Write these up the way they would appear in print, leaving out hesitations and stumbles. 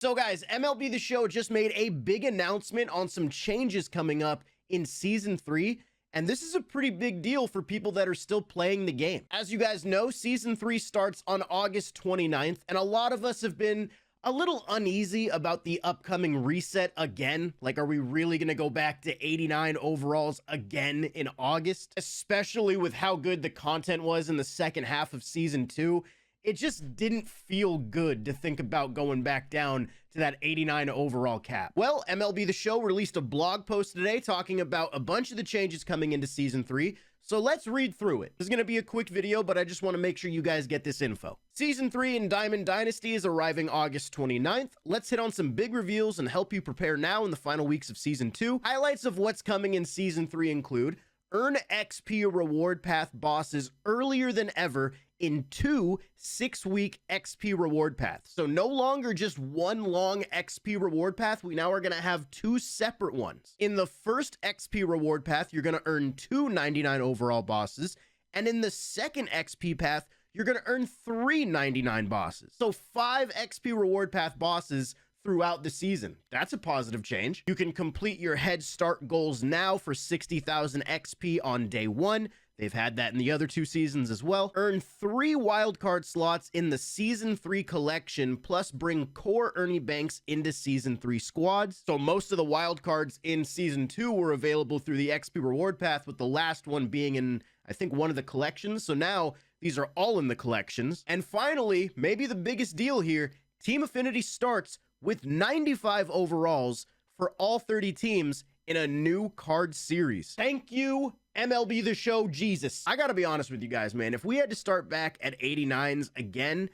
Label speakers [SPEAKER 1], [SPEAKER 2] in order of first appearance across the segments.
[SPEAKER 1] So guys, MLB The Show just made a big announcement on some changes coming up in Season 3, and this is a pretty big deal for people that are still playing the game. As you guys know, Season 3 starts on August 29th, and a lot of us have been a little uneasy about the upcoming reset again. Like, are we really going to go back to 89 overalls again in August? Especially with how good the content was in the second half of Season 2. It just didn't feel good to think about going back down to that 89 overall cap. Well, MLB The Show released a blog post today talking about a bunch of the changes coming into Season 3. So let's read through it. This is going to be a quick video, but I just want to make sure you guys get this info. Season 3 in Diamond Dynasty is arriving August 29th. Let's hit on some big reveals and help you prepare now in the final weeks of Season 2. Highlights of what's coming in Season 3 include earn XP reward path bosses earlier than ever in 2 6-week XP reward paths. So no longer just one long XP reward path, we now are going to have 2 separate ones. In the first XP reward path, you're going to earn 2 99 overall bosses, and in the second XP path, you're going to earn 3 99 bosses. So 5 XP reward path bosses throughout the season. That's a positive change. You can complete your head start goals now for 60,000 XP on day 1. They've had that in the other 2 seasons as well. Earn 3 wildcard slots in the Season 3 collection, plus bring core Ernie Banks into Season 3 squads. So most of the wildcards in Season 2 were available through the XP reward path, with the last one being in, I think, one of the collections. So now these are all in the collections. And finally, maybe the biggest deal here, Team Affinity starts with 95 overalls for all 30 teams in a new card series. Thank you, MLB The Show Jesus. I gotta be honest with you guys, man. If we had to start back at 89s again,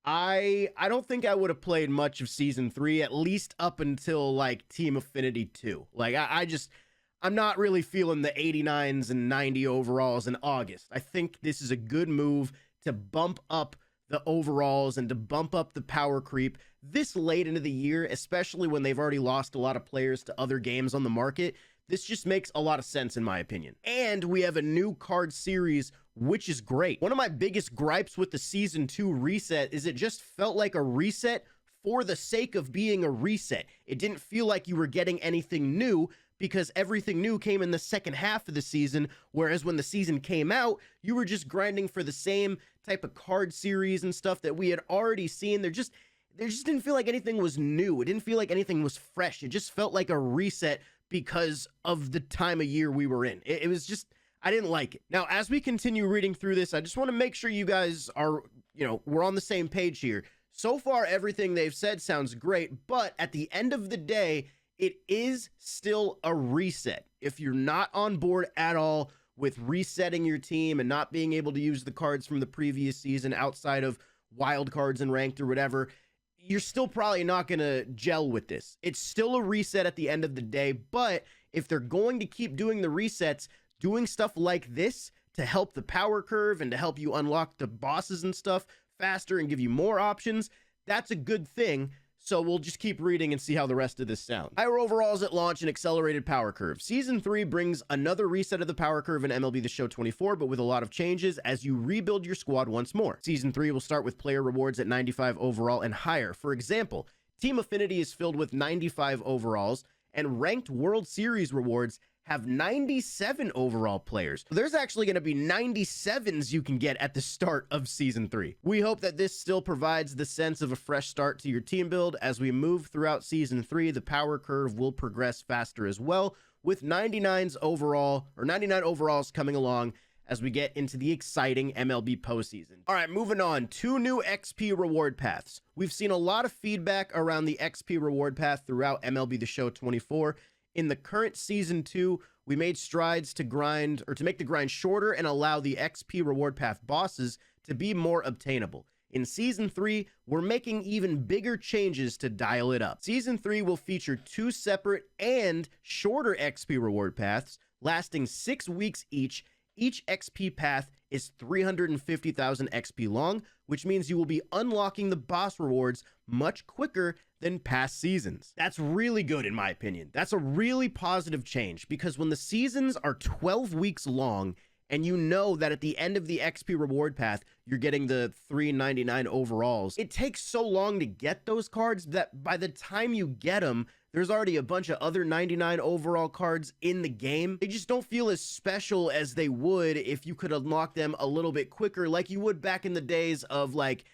[SPEAKER 1] I don't think I would have played much of Season 3, at least up until like Team Affinity 2. Like I'm not really feeling the 89s and 90 overalls in August. I think this is a good move to bump up the overalls and to bump up the power creep this late into the year, especially when they've already lost a lot of players to other games on the market. This just makes a lot of sense in my opinion. And we have a new card series, which is great. One of my biggest gripes with the Season 2 reset is it just felt like a reset for the sake of being a reset. It didn't feel like you were getting anything new, because everything new came in the second half of the season, whereas when the season came out, you were just grinding for the same type of card series and stuff that we had already seen. There just didn't feel like anything was new. It didn't feel like anything was fresh. It just felt like a reset because of the time of year we were in. It was just, I didn't like it. Now, as we continue reading through this, I just want to make sure you guys are, we're on the same page here. So far, everything they've said sounds great, but at the end of the day, it is still a reset. If you're not on board at all with resetting your team and not being able to use the cards from the previous season outside of wild cards and ranked or whatever, you're still probably not going to gel with this. It's still a reset at the end of the day, but if they're going to keep doing the resets, doing stuff like this to help the power curve and to help you unlock the bosses and stuff faster and give you more options, that's a good thing. So we'll just keep reading and see how the rest of this sounds. Higher overalls at launch and accelerated power curve. Season 3 brings another reset of the power curve in MLB The Show 24, but with a lot of changes as you rebuild your squad once more. Season 3 will start with player rewards at 95 overall and higher. For example, Team Affinity is filled with 95 overalls, and ranked World Series rewards have 97 overall players. There's actually going to be 97s you can get at the start of Season 3. We hope that this still provides the sense of a fresh start to your team build. As we move throughout Season 3, the power curve will progress faster as well, with 99 overalls coming along as we get into the exciting MLB postseason. All right, moving on. 2 new XP reward paths. We've seen a lot of feedback around the XP reward path throughout MLB The Show 24. In the current Season 2, we made strides to make the grind shorter and allow the XP reward path bosses to be more obtainable. In Season 3, we're making even bigger changes to dial it up. Season 3 will feature 2 separate and shorter XP reward paths, lasting 6 weeks each. Each XP path is 350,000 XP long, which means you will be unlocking the boss rewards much quicker than past seasons. That's really good in my opinion. That's a really positive change, because when the seasons are 12 weeks long and you know that at the end of the XP reward path, you're getting the 399 overalls. It takes so long to get those cards that by the time you get them, there's already a bunch of other 99 overall cards in the game. They just don't feel as special as they would if you could unlock them a little bit quicker, like you would back in the days of like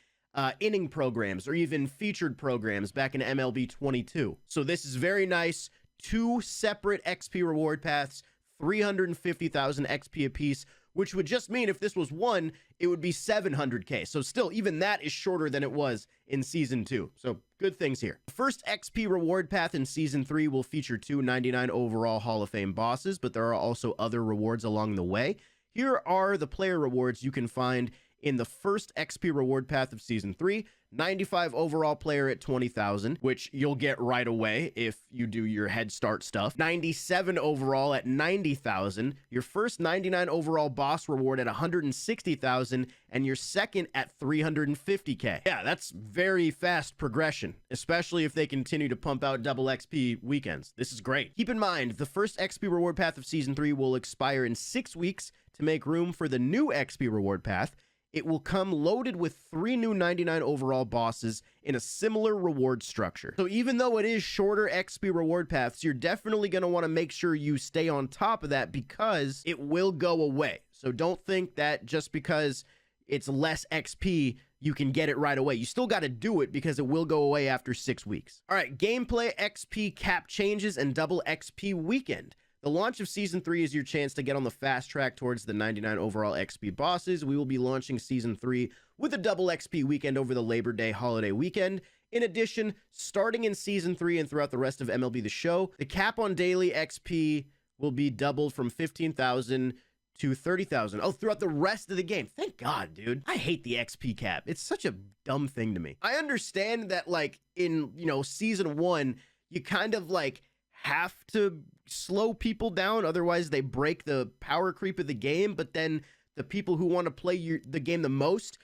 [SPEAKER 1] inning programs or even featured programs back in MLB 22. So this is very nice. 2 separate XP reward paths, 350,000 XP apiece, which would just mean if this was one, it would be 700k. So still, even that is shorter than it was in Season 2. So good things here. The first XP reward path in Season 3 will feature 2 99 overall Hall of Fame bosses, but there are also other rewards along the way. Here are the player rewards you can find in the first XP reward path of Season 3. 95 overall player at 20,000, which you'll get right away if you do your head start stuff. 97 overall at 90,000. Your first 99 overall boss reward at 160,000, and your second at 350k. Yeah, that's very fast progression, especially if they continue to pump out double XP weekends. This is great. Keep in mind, the first XP reward path of Season 3 will expire in 6 weeks to make room for the new XP reward path. It will come loaded with 3 new 99 overall bosses in a similar reward structure. So even though it is shorter XP reward paths, you're definitely going to want to make sure you stay on top of that because it will go away. So don't think that just because it's less XP, you can get it right away. You still got to do it because it will go away after 6 weeks. All right, gameplay, XP cap changes, and double XP weekend. The launch of Season 3 is your chance to get on the fast track towards the 99 overall XP bosses. We will be launching Season 3 with a double XP weekend over the Labor Day holiday weekend. In addition, starting in Season 3 and throughout the rest of MLB The Show, the cap on daily XP will be doubled from 15,000 to 30,000. Oh, throughout the rest of the game. Thank God, dude. I hate the XP cap. It's such a dumb thing to me. I understand that, like, in, Season 1, you kind of, like, have to slow people down, otherwise they break the power creep of the game, but then the people who want to play the game the most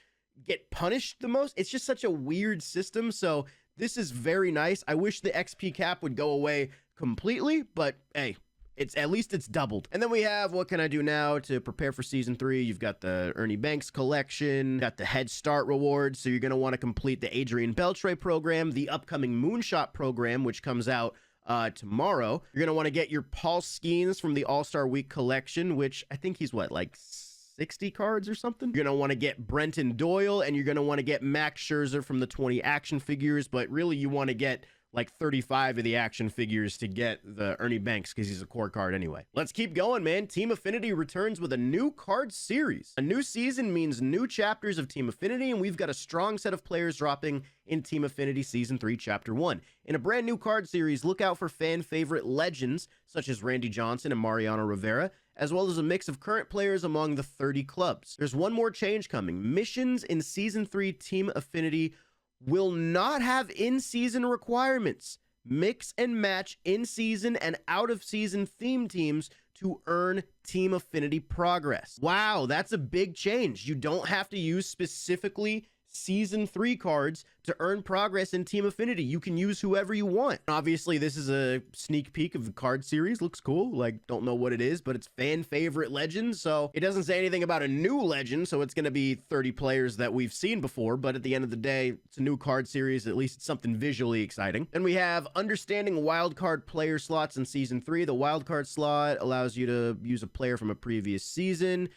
[SPEAKER 1] get punished the most. It's just such a weird system, so this is very nice. I wish the XP cap would go away completely, but hey, at least it's doubled. And then we have what can I do now to prepare for Season 3. You've got the Ernie Banks collection, got the Head Start rewards, so you're going to want to complete the Adrian Beltre program, the upcoming Moonshot program, which comes out tomorrow. You're going to want to get your Paul Skeens from the All-Star Week collection, which I think he's like 60 cards or something. You're going to want to get Brenton Doyle, and you're going to want to get Max Scherzer from the 20 action figures, but really you want to get like 35 of the action figures to get the Ernie Banks because he's a core card anyway. Let's keep going, man. Team Affinity returns with a new card series. A new season means new chapters of Team Affinity, and we've got a strong set of players dropping in Team Affinity Season 3, Chapter 1. In a brand new card series, look out for fan favorite legends such as Randy Johnson and Mariano Rivera, as well as a mix of current players among the 30 clubs. There's one more change coming. Missions in Season 3 Team Affinity will not have in-season requirements. Mix and match in-season and out-of-season theme teams to earn Team Affinity progress. Wow, that's a big change. You don't have to use specifically Season 3 cards to earn progress in Team Affinity. You can use whoever you want. Obviously, this is a sneak peek of the card series. Looks cool. Like, don't know what it is, but it's fan favorite legends. So it doesn't say anything about a new legend. So it's going to be 30 players that we've seen before. But at the end of the day, it's a new card series. At least it's something visually exciting. Then we have understanding wildcard player slots in Season 3. The wildcard slot allows you to use a player from a previous season.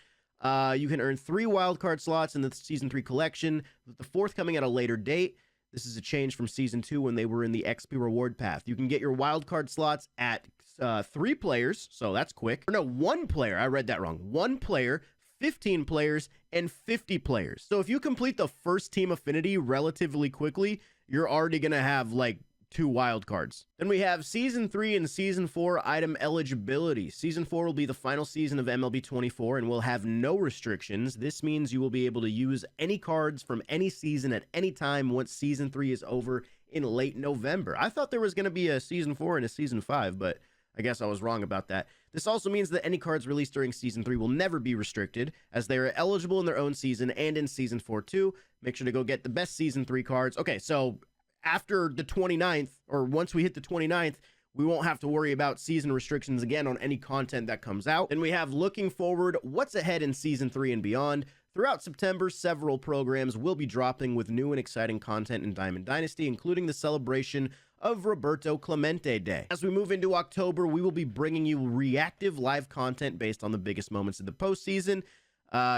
[SPEAKER 1] You can earn 3 wildcard slots in the Season 3 collection, with the 4th coming at a later date. This is a change from Season 2 when they were in the XP reward path. You can get your wildcard slots at 3 players, so that's quick. Or no, 1 player. I read that wrong. 1 player, 15 players, and 50 players. So if you complete the first Team Affinity relatively quickly, you're already going to have like 2 wild cards. Then we have Season 3 and Season 4 item eligibility. Season 4 will be the final season of MLB 24 and will have no restrictions. This means you will be able to use any cards from any season at any time once Season 3 is over in late November. I thought there was going to be a Season 4 and a Season 5, but I guess I was wrong about that. This also means that any cards released during Season 3 will never be restricted, as they are eligible in their own season and in Season 4 too. Make sure to go get the best Season 3 cards. Okay, so after the 29th, or once we hit the 29th, we won't have to worry about season restrictions again on any content that comes out. Then we have looking forward, what's ahead in season 3 and beyond. Throughout September, several programs will be dropping with new and exciting content in Diamond Dynasty, including the celebration of Roberto Clemente Day. As we move into October, we will be bringing you reactive live content based on the biggest moments of the postseason.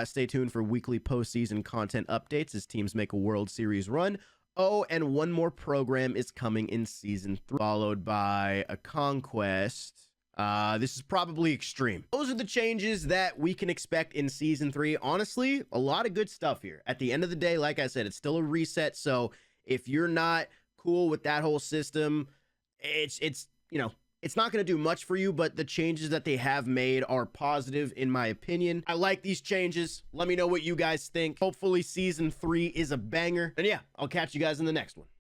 [SPEAKER 1] Stay tuned for weekly postseason content updates as teams make a World Series run. Oh, and one more program is coming in season 3, followed by a conquest. This is probably extreme. Those are the changes that we can expect in season 3. Honestly, a lot of good stuff here. At the end of the day, like I said, it's still a reset. So if you're not cool with that whole system, it's you know, it's not going to do much for you, but the changes that they have made are positive in my opinion. I like these changes. Let me know what you guys think. Hopefully season 3 is a banger. And yeah, I'll catch you guys in the next one.